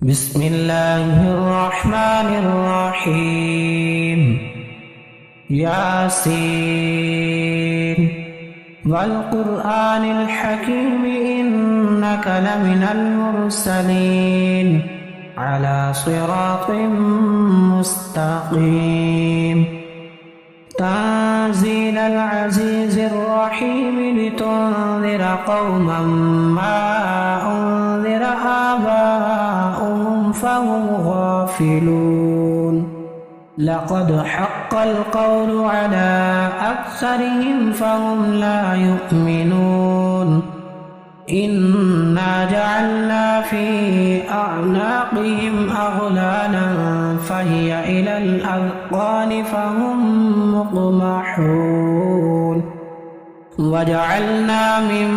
بسم الله الرحمن الرحيم ياسين والقرآن الحكيم إنك لمن المرسلين على صراط مستقيم تنزيل العزيز الرحيم لتنذر قوما ما أنذر آباؤهم فهم غافلون لقد حق القول على أكثرهم فهم لا يؤمنون إنا جعلنا في أعناقهم أغلالا فهي إلى الأذقان فهم مقمحون وجعلنا من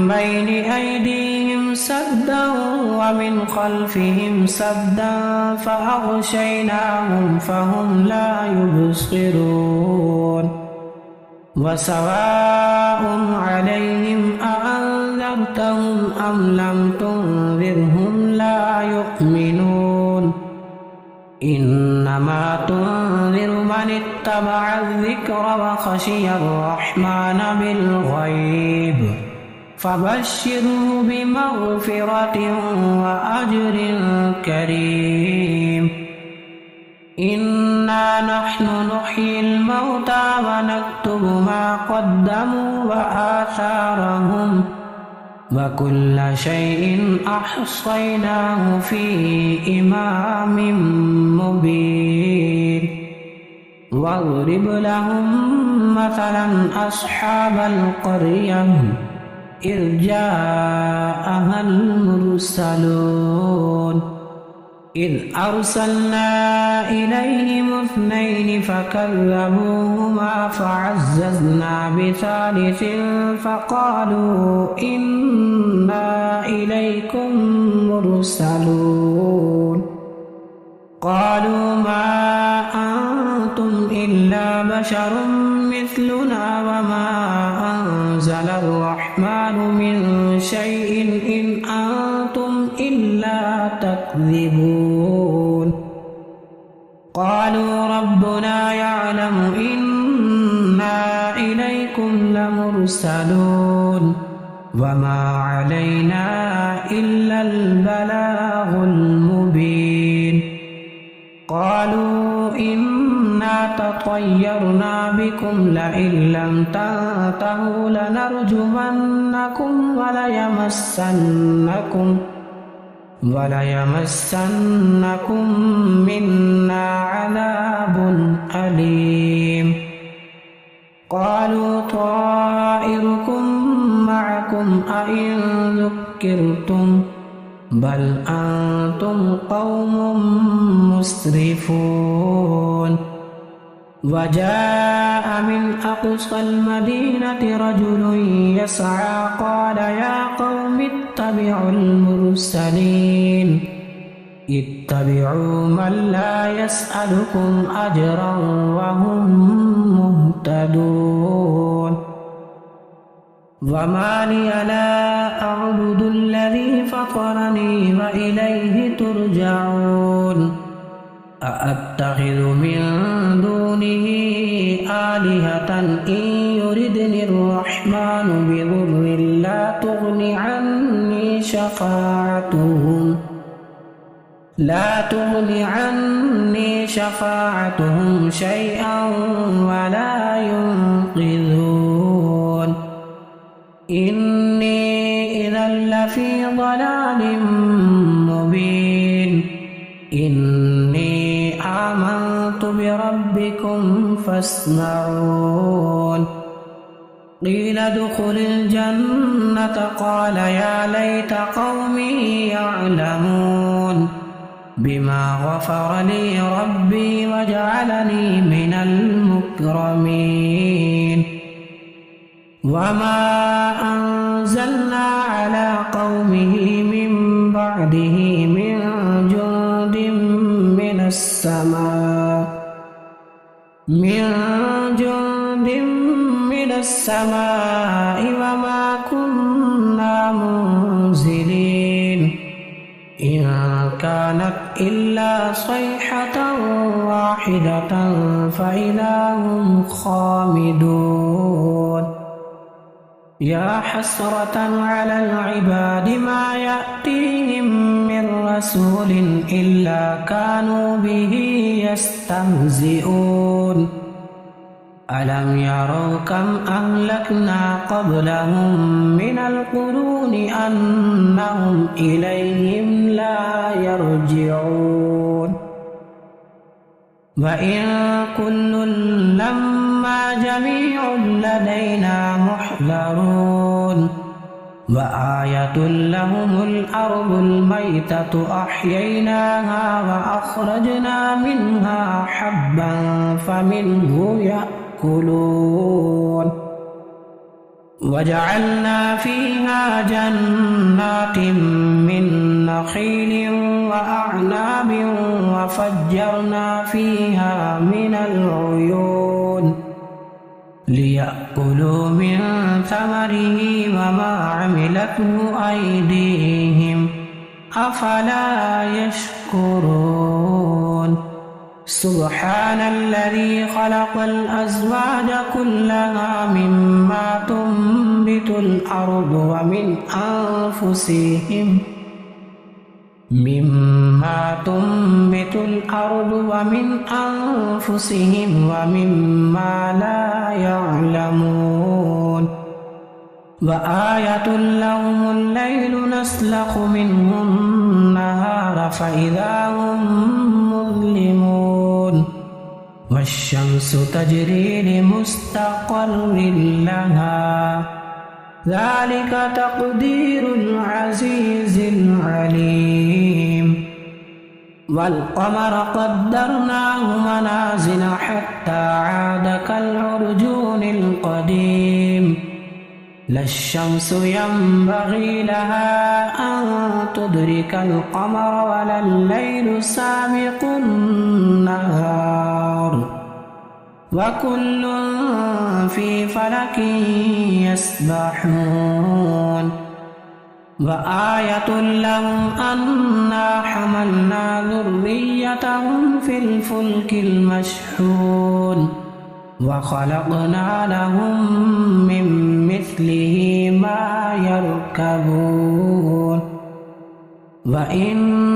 بين أيديهم سدا ومن خلفهم سدا فأغشيناهم فهم لا يبصرون وسواء عليهم أأنذرتهم أم لم تنذرهم لا يؤمنون إنما تنذر من اتبع الذكر وخشي الرحمن بالغيب فبشره بمغفرة وأجر كريم إنا نحن نحيي الموتى ونكتب ما قدموا وآثارهم وكل شيء أحصيناه في إمام مبين واضرب لهم مثلا أصحاب القرية إذ جاءها المرسلون إذ أرسلنا إليهم اثنين فكذبوهما فعززنا بثالث فقالوا إنا إليكم مرسلون قالوا ما أنتم إلا بشر مثلنا وما أنزل الرحمن من شيء إن أنتم إلا تكذبون قالوا ربنا يعلم إنا إليكم لمرسلون وما علينا إلا البلاغ المبين قالوا إنا تطيرنا بكم لئن لم تنتهوا لنرجمنكم وليمسنكم منا عذاب أليم قالوا طائركم معكم أئن ذكرتم بل أنتم قوم مسرفون وجاء من أقصى المدينة رجل يسعى قال يا قوم اتبعوا المرسلين اتبعوا من لا يسألكم أجرا وهم مهتدون وما لي لا أعبد الذي فطرني وإليه ترجعون أأتخذ من دونه آلهة إن يردني الرحمن بضر لا تغن عني شفاعتهم شيئا ولا ينقذون إني إذا لفي ضلال مبين إني آمنت بربكم فاسمعون قيل ادخل الجنة قال يا ليت قومي يعلمون بما غفر لي ربي وجعلني من المكرمين وما أنزلنا على قومه من بعده من جند من السماء وما كنا منزلين إن كانت إلا صيحة واحدة فإذا هم خامدون يا حسرة على العباد ما يأتيهم من رسول إلا كانوا به يستهزئون ألم يروا كم أهلكنا قبلهم من القرون أنهم إليهم لا يرجعون وإن كل لما جميع لدينا محضرون وآية لهم الأرض الميتة أحييناها وأخرجنا منها حبا فمنه يأكلون وجعلنا فيها جنات من نخيل وأعناب وفجرنا فيها من العيون ليأكلوا من ثمره وما عملته أيديهم أفلا يشكرون سبحان الذي خلق الأزواج كلها مما تنبت الأرض ومن أنفسهم ومما لا يعلمون وآية لهم الليل نسلخ منه النهار فإذا هم مظلمون والشمس تجري لمستقر لها ذلك تقدير العزيز العليم والقمر قدرناه منازل حتى عاد كالعرجون القديم لا الشمس ينبغي لها أن تدرك القمر ولا الليل سابق النهار وكل في فلك يسبحون وآية لهم أنا حملنا ذريتهم في الفلك المشحون وخلقنا لهم من مثله ما يركبون وإن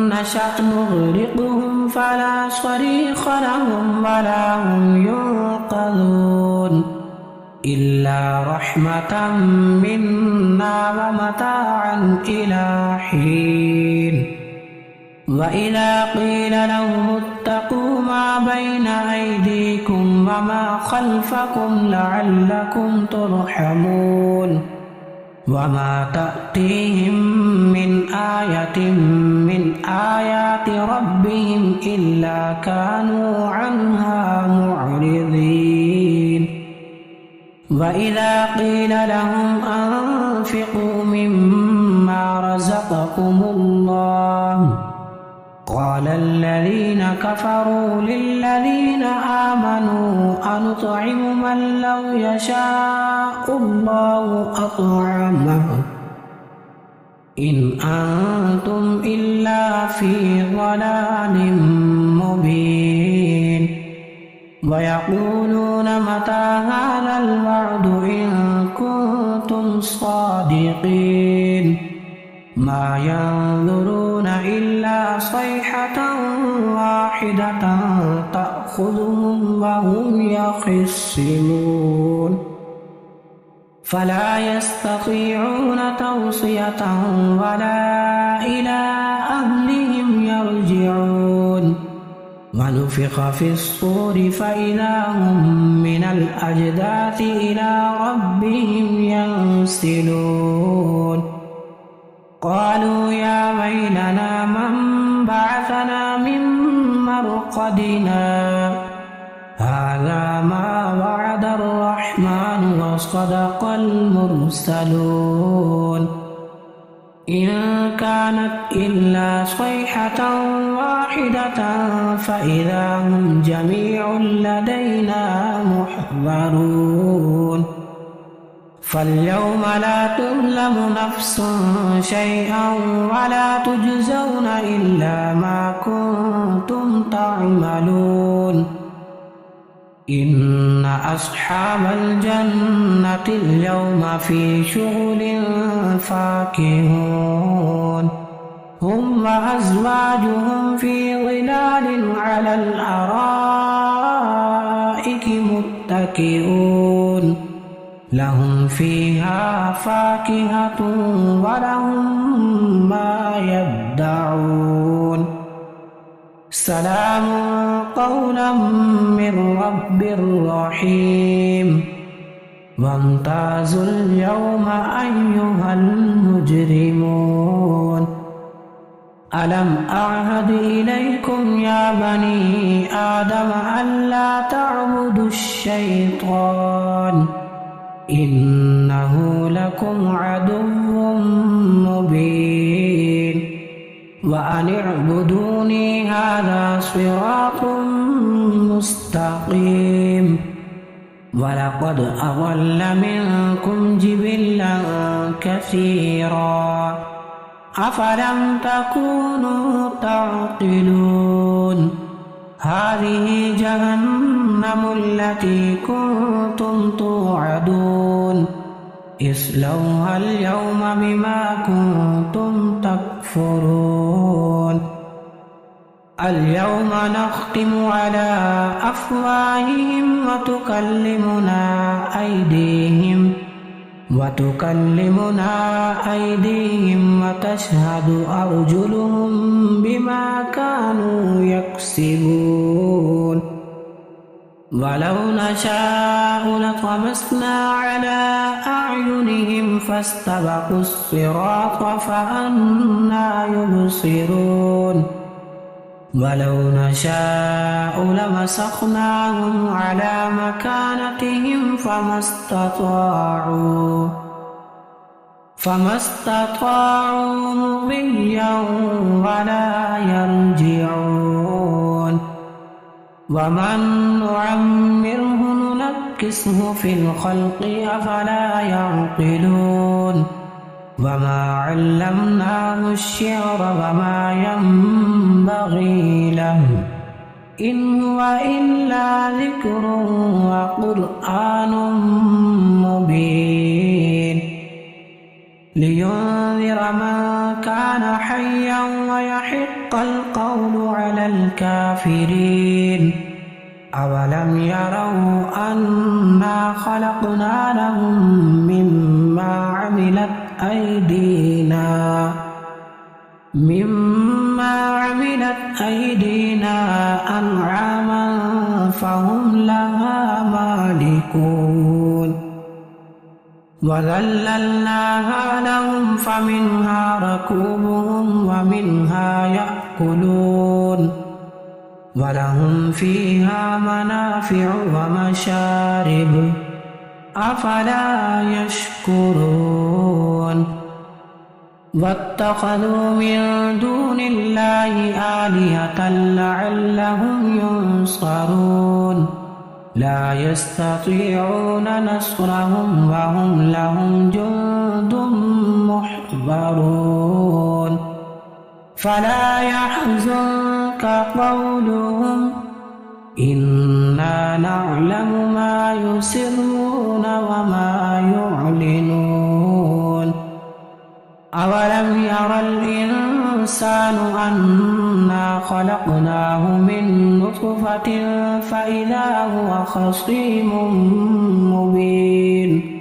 نشأ نغرقهم فلا صريخ لهم ولا هم ينقذون إلا رحمة منا ومتاعا إلى حين وإذا قيل لهم اتقوا ما بين أيديكم وما خلفكم لعلكم ترحمون وما تأتيهم من آية من آيات ربهم إلا كانوا عنها معرضين وإذا قيل لهم أنفقوا مما رزقكم الله قال الذين كفروا للذين آمنوا أنطعم من لو يشاء الله أطعمه إن أنتم إلا في ضلال مبين ويقولون متى هذا الوعد إن كنتم صادقين ما ينظرون إلا صيحة واحدة تأخذهم وهم يخصمون فلا يستطيعون توصية ولا إلى أهلهم يرجعون ونفخ في الصور فإذا هم من الأجداث إلى ربهم ينسلون قالوا يا ويلنا من بعثنا من مرقدنا هذا ما وعد الرحمن وصدق المرسلون إن كانت إلا صيحة واحدة فإذا هم جميع لدينا محضرون فاليوم لا تظلم نفس شيئا ولا تجزون إلا ما كنتم تعملون إن أصحاب الجنة اليوم في شغل فاكهون هم وأزواجهم في ظلال على الأرائك متكئون لهم فيها فاكهة ولهم ما يدعون سلام قولا من رب رحيم وامتازوا اليوم أيها المجرمون ألم أعهد إليكم يا بني آدم ألا تعبدوا الشيطان إنه لكم عدو مبين وأن اعبدوني هذا صراط مستقيم ولقد أضل منكم جبلا كثيرا أفلم تكونوا تعقلون هذه جهنم التي كنتم توعدون اصلوها اليوم بما كنتم تكفرون اليوم نختم على أفواههم وتكلمنا أيديهم وتشهد أرجلهم بما كانوا يكسبون ولو نشاء لطمسنا على أعينهم فاستبقوا الصراط فأنى يبصرون ولو نشاء لمسخناهم على مكانتهم فما استطاعوا مضيا ولا يرجعون ومن نعمره ننكسه في الخلق أفلا يعقلون وما علمناه الشعر وما ينبغي له إن هو إلا ذكر وقرآن مبين لينذر من كان حيا ويحق القول على الكافرين أولم يروا أنا خلقنا لهم مما عملت أيدينا أنعاما فهم لها مالكون وذللناها لهم فمنها ركوبهم ومنها يأكلون ولهم فيها منافع ومشارب أفلا يشكرون واتخذوا من دون الله آلهة لعلهم ينصرون لا يستطيعون نصرهم وهم لهم جند محضرون فلا يحزنك قولهم إنا نعلم ما يسرون وما يعلنون أولم ير الإنسان أنا خلقناه من نطفة فإذا هو خصيم مبين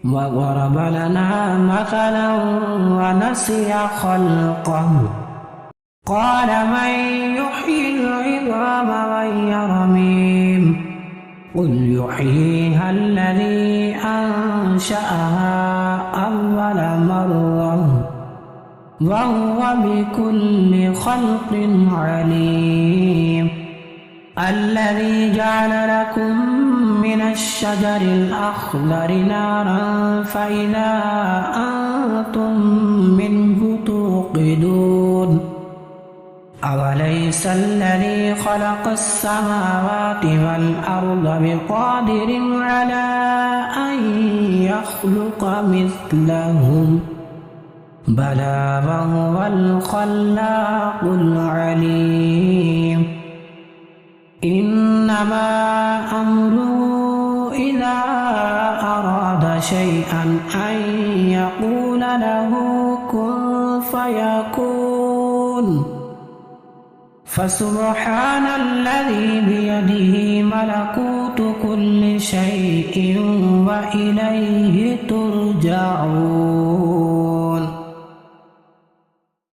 وضرب لنا مثلا ونسي خلقه قال من يحيي العظام وهي رميم قل يحييها الذي أنشأها أول مرة وهو بكل خلق عليم الذي جعل لكم من الشجر الأخضر نارا فإذا أنتم منه توقدون أوليس الذي خلق السماوات والأرض بقادر على أن يخلق مثلهم بلى وهو الخلاق العليم إنما أمره إذا أراد شيئا أن يقول له كن فيكون فسبحان الذي بيده ملكوت كل شيء وإليه ترجعون.